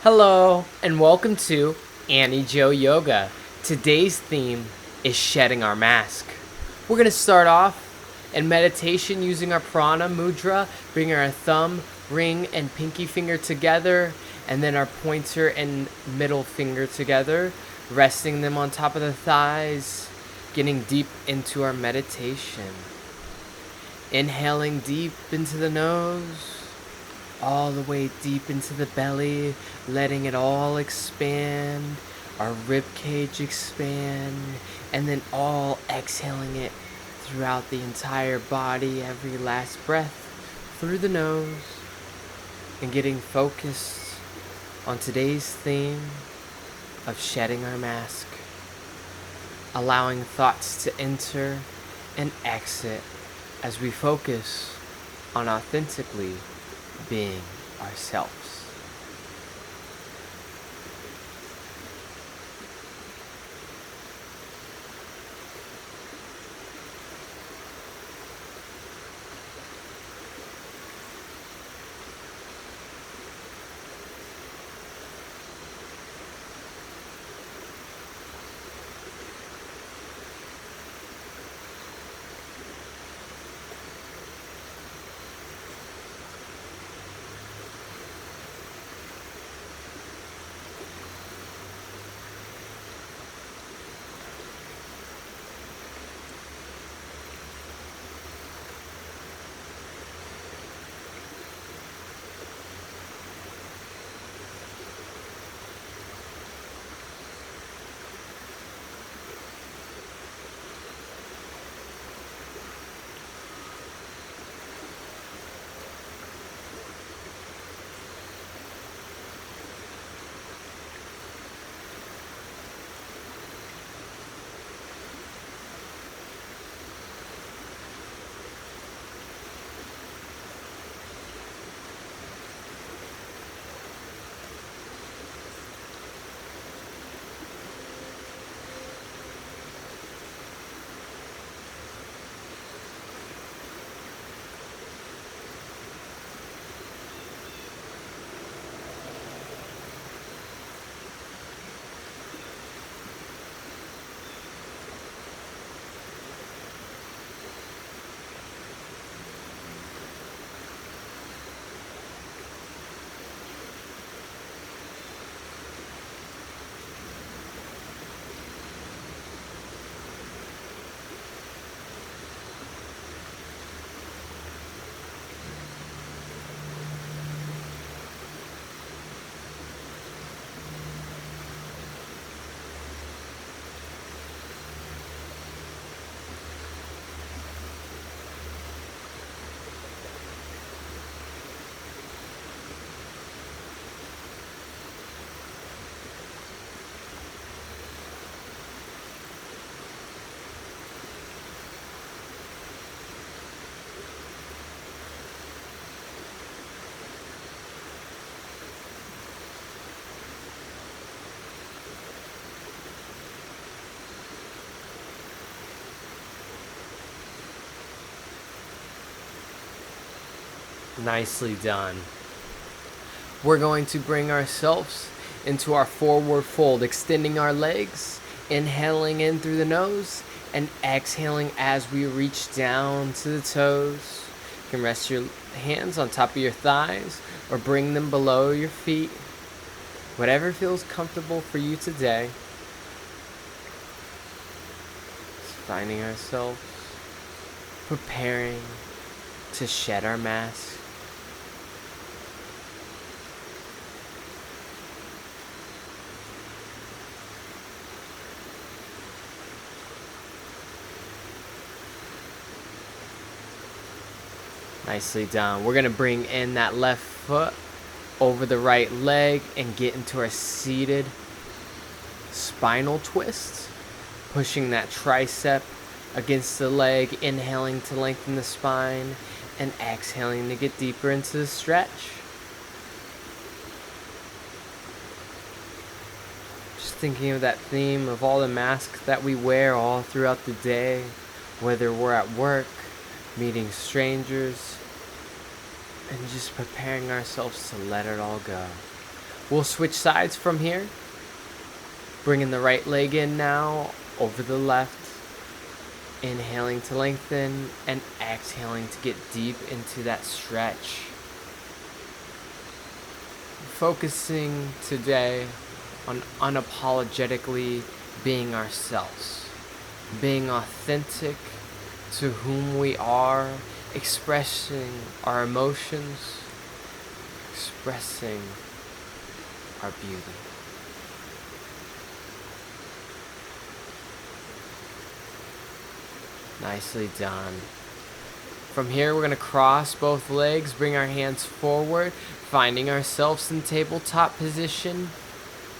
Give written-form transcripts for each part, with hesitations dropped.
Hello, and welcome to Annie Joe Yoga. Today's theme is shedding our mask. We're going to start off in meditation using our Piranha Mudra, bringing our thumb, ring, and pinky finger together, and then our pointer and middle finger together, resting them on top of the thighs, getting deep into our meditation. Inhaling deep into the nose, all the way deep into the belly, letting it all expand, our rib cage expand, and then all exhaling it throughout the entire body, every last breath through the nose, and getting focused on today's theme of shedding our mask, allowing thoughts to enter and exit as we focus on authentically being ourselves. Nicely done. We're going to bring ourselves into our forward fold, extending our legs, inhaling in through the nose, and exhaling as we reach down to the toes. You can rest your hands on top of your thighs or bring them below your feet. Whatever feels comfortable for you today. Just finding ourselves preparing to shed our mask. Nicely done. We're going to bring in that left foot over the right leg and get into our seated spinal twist. Pushing that tricep against the leg, inhaling to lengthen the spine, and exhaling to get deeper into the stretch. Just thinking of that theme of all the masks that we wear all throughout the day, whether we're at work, meeting strangers, and just preparing ourselves to let it all go. We'll switch sides from here. Bringing the right leg in now, over the left. Inhaling to lengthen and exhaling to get deep into that stretch. Focusing today on unapologetically being ourselves, being authentic to whom we are, expressing our emotions, expressing our beauty. Nicely done. From here, we're going to cross both legs, bring our hands forward, finding ourselves in tabletop position.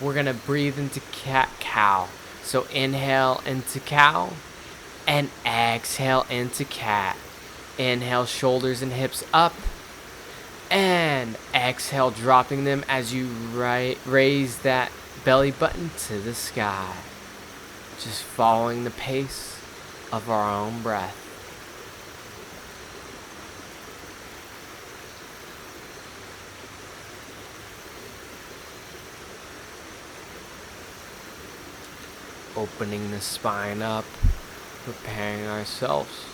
We're going to breathe into cat-cow. So inhale into cow and exhale into cat. Inhale, shoulders and hips up. And exhale, dropping them as you raise that belly button to the sky. Just following the pace of our own breath. Opening the spine up, preparing ourselves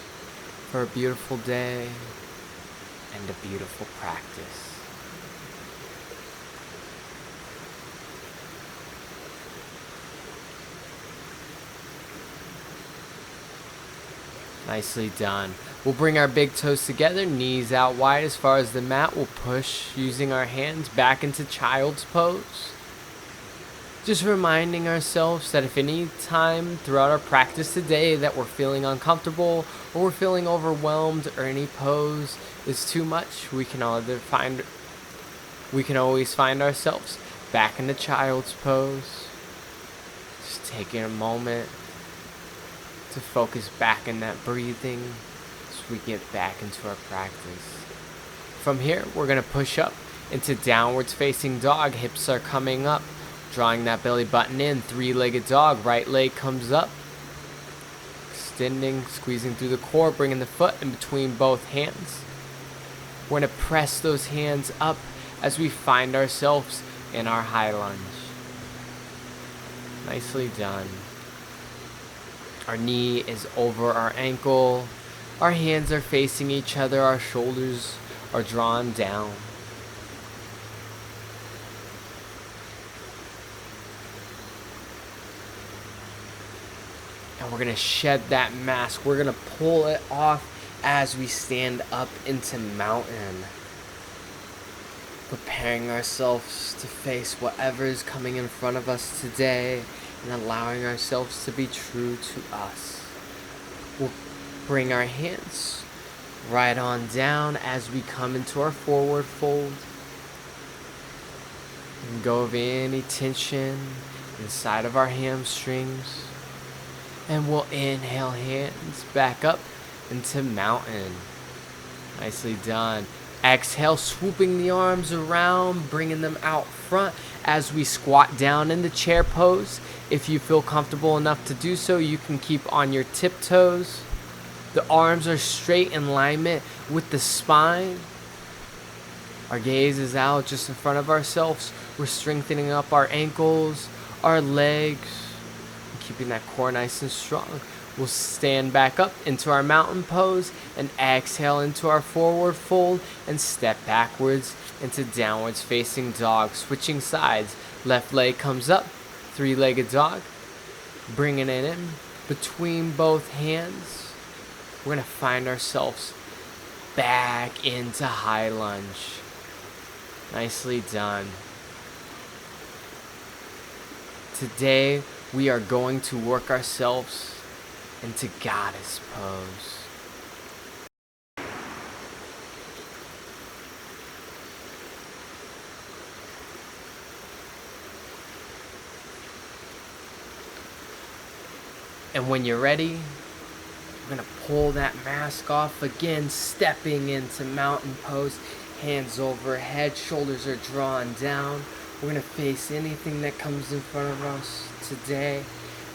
for a beautiful day and a beautiful practice. Nicely done. We'll bring our big toes together, knees out wide as far as the mat. We'll push using our hands back into child's pose. Just reminding ourselves that if any time throughout our practice today that we're feeling uncomfortable or we're feeling overwhelmed or any pose is too much, we can always find ourselves back into child's pose. Just taking a moment to focus back in that breathing as we get back into our practice. From here, we're going to push up into downwards facing dog. Hips are coming up, drawing that belly button in. Three-legged dog. Right leg comes up, extending, squeezing through the core, bringing the foot in between both hands. We're going to press those hands up as we find ourselves in our high lunge. Nicely done. Our knee is over our ankle. Our hands are facing each other. Our shoulders are drawn down. And we're going to shed that mask. We're going to pull it off as we stand up into mountain. Preparing ourselves to face whatever is coming in front of us today and allowing ourselves to be true to us. We'll bring our hands right on down as we come into our forward fold. And go of any tension inside of our hamstrings. And we'll inhale, hands back up into mountain. Nicely done. Exhale, swooping the arms around, bringing them out front as we squat down in the chair pose. If you feel comfortable enough to do so, you can keep on your tiptoes. The arms are straight in alignment with the spine. Our gaze is out just in front of ourselves. We're strengthening up our ankles, our legs, keeping that core nice and strong. We'll stand back up into our mountain pose and exhale into our forward fold and step backwards into downwards facing dog. Switching sides. Left leg comes up. Three-legged dog. Bringing it in between both hands. We're going to find ourselves back into high lunge. Nicely done. Today, we are going to work ourselves into goddess pose. And when you're ready, we're going to pull that mask off again, stepping into mountain pose. Hands overhead, shoulders are drawn down. We're going to face anything that comes in front of us today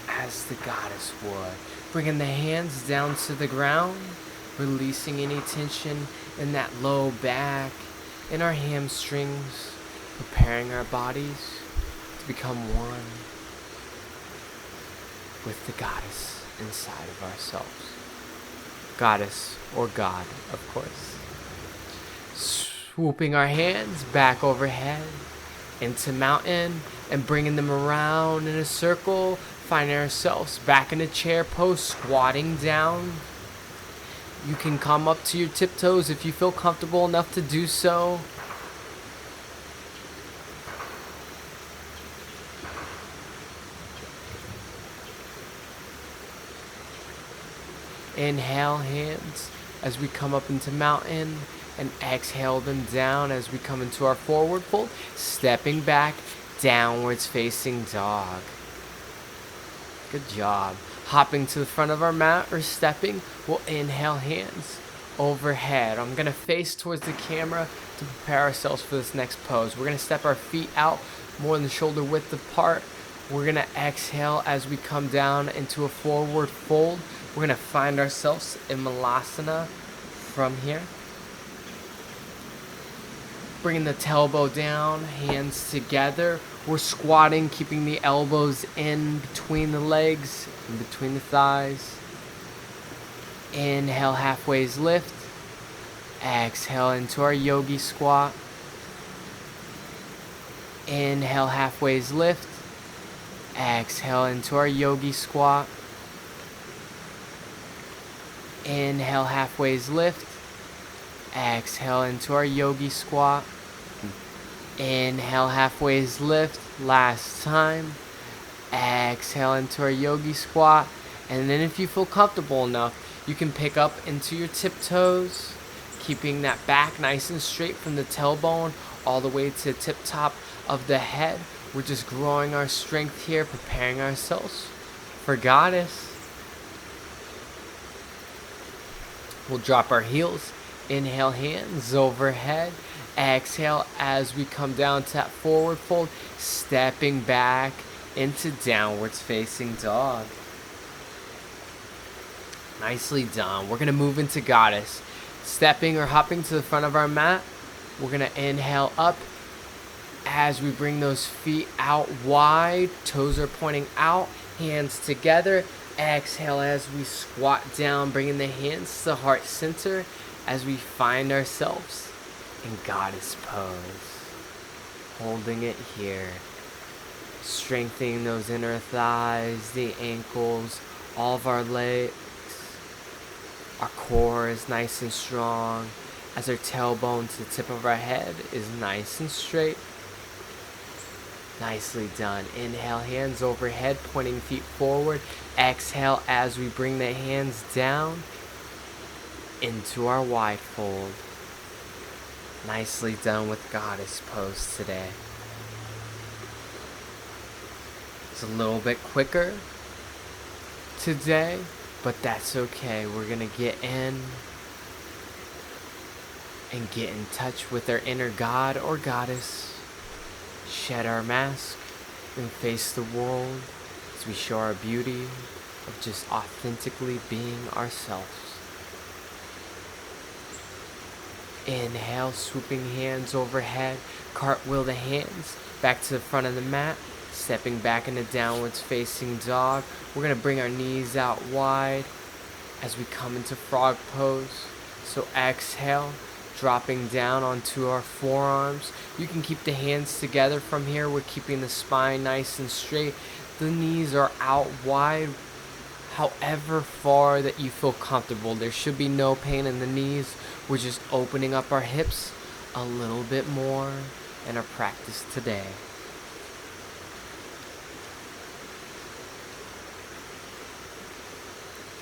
as the goddess would. Bringing the hands down to the ground, releasing any tension in that low back, in our hamstrings, preparing our bodies to become one with the goddess inside of ourselves. Goddess or God, of course. Swooping our hands back overhead into mountain and bringing them around in a circle, finding ourselves back in a chair pose, squatting down. You can come up to your tiptoes if you feel comfortable enough to do so. Inhale hands as we come up into mountain, and exhale them down as we come into our forward fold, stepping back, downwards facing dog. Good job. Hopping to the front of our mat or stepping, we'll inhale hands overhead. I'm going to face towards the camera to prepare ourselves for this next pose. We're going to step our feet out more than shoulder width apart. We're going to exhale as we come down into a forward fold. We're going to find ourselves in Malasana from here. Bringing the tailbone down, hands together. We're squatting, keeping the elbows in between the legs, in between the thighs. Inhale, halfway's lift. Exhale into our yogi squat. Inhale, halfway's lift. Exhale into our yogi squat. Inhale, halfway's lift. Exhale into our yogi squat. Inhale, halfway's lift. Last time. Exhale into our yogi squat. And then if you feel comfortable enough, you can pick up into your tiptoes, keeping that back nice and straight from the tailbone all the way to the tip top of the head. We're just growing our strength here, preparing ourselves for goddess. We'll drop our heels. Inhale, hands overhead. Exhale as we come down to that forward fold, stepping back into downwards facing dog. Nicely done. We're going to move into goddess. Stepping or hopping to the front of our mat. We're going to inhale up as we bring those feet out wide. Toes are pointing out. Hands together. Exhale as we squat down, bringing the hands to heart center as we find ourselves in goddess pose. Holding it here. Strengthening those inner thighs, the ankles, all of our legs. Our core is nice and strong as our tailbone to the tip of our head is nice and straight. Nicely done. Inhale, hands overhead, pointing feet forward. Exhale as we bring the hands down into our wide fold. Nicely done with goddess pose today. It's a little bit quicker today, but that's okay. We're going to get in and get in touch with our inner god or goddess. Shed our mask and face the world as we show our beauty of just authentically being ourselves. Inhale, swooping hands overhead, cartwheel the hands back to the front of the mat, stepping back into downwards facing dog. We're going to bring our knees out wide as we come into frog pose. So exhale, dropping down onto our forearms. You can keep the hands together from here. We're keeping the spine nice and straight. The knees are out wide, however far that you feel comfortable. There should be no pain in the knees. We're just opening up our hips a little bit more in our practice today.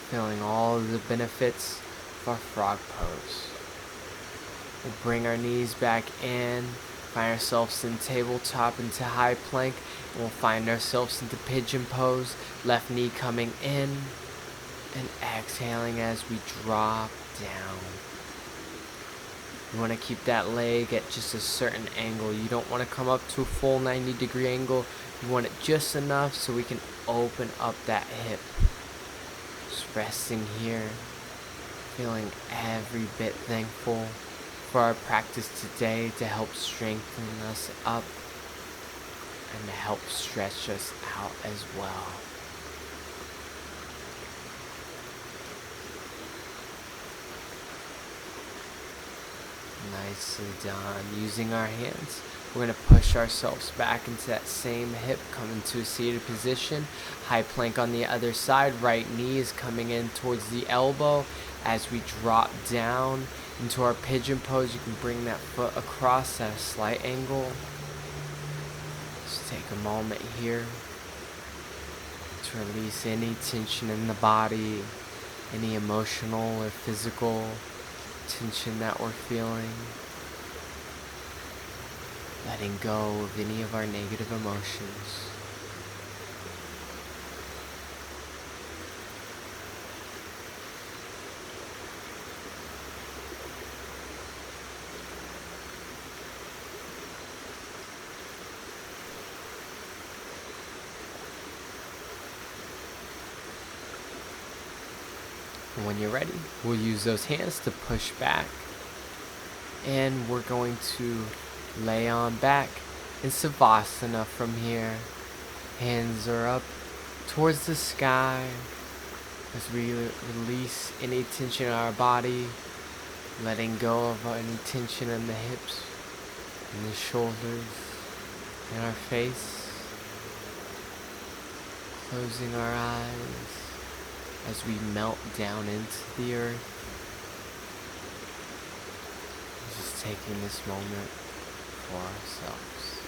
Feeling all of the benefits of our frog pose. We'll bring our knees back in, find ourselves in tabletop into high plank, and we'll find ourselves into pigeon pose, left knee coming in, and exhaling as we drop down. You want to keep that leg at just a certain angle. You don't want to come up to a full 90-degree angle. You want it just enough so we can open up that hip. Just resting here, feeling every bit thankful for our practice today to help strengthen us up and to help stretch us out as well. Nicely done. Using our hands, we're going to push ourselves back into that same hip, come into a seated position. High plank on the other side. Right knee is coming in towards the elbow. As we drop down into our pigeon pose, you can bring that foot across at a slight angle. Just take a moment here to release any tension in the body, any emotional or physical tension that we're feeling. Letting go of any of our negative emotions. And when you're ready, we'll use those hands to push back. And we're going to lay on back in Savasana from here. Hands are up towards the sky as we release any tension in our body, letting go of any tension in the hips, in the shoulders, in our face. Closing our eyes as we melt down into the earth. Just taking this moment for ourselves.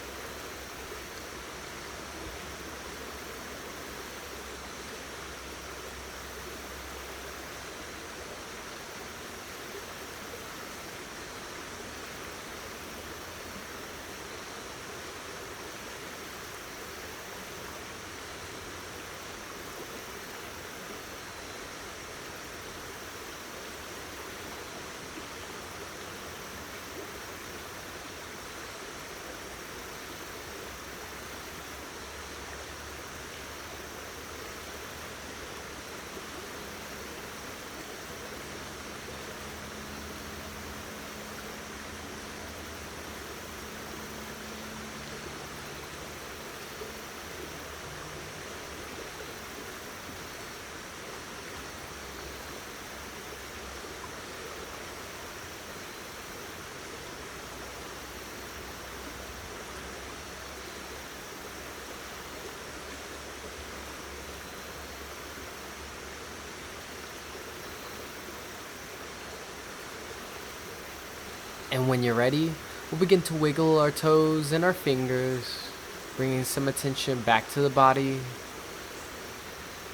And when you're ready, we'll begin to wiggle our toes and our fingers, bringing some attention back to the body.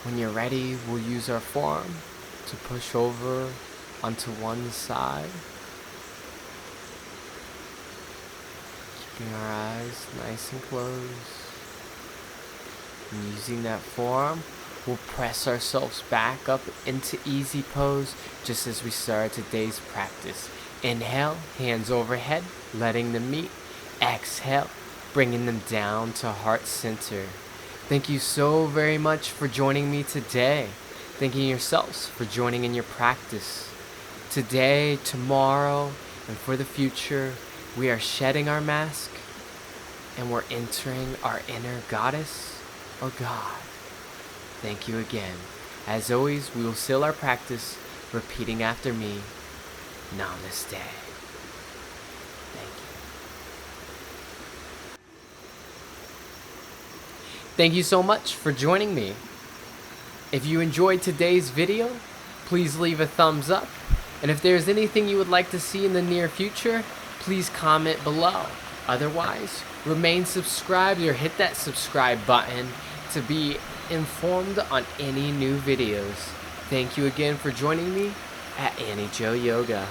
When you're ready, we'll use our forearm to push over onto one side. Keeping our eyes nice and closed. And using that forearm, we'll press ourselves back up into easy pose just as we started today's practice. Inhale, hands overhead, letting them meet. Exhale, bringing them down to heart center. Thank you so very much for joining me today. Thanking yourselves for joining in your practice. Today, tomorrow, and for the future, we are shedding our mask and we're entering our inner goddess or God. Thank you again. As always, we will seal our practice repeating after me. Namaste. Thank you. Thank you so much for joining me. If you enjoyed today's video, please leave a thumbs up. And if there's anything you would like to see in the near future, please comment below. Otherwise, remain subscribed or hit that subscribe button to be informed on any new videos. Thank you again for joining me at Annie Jo Yoga.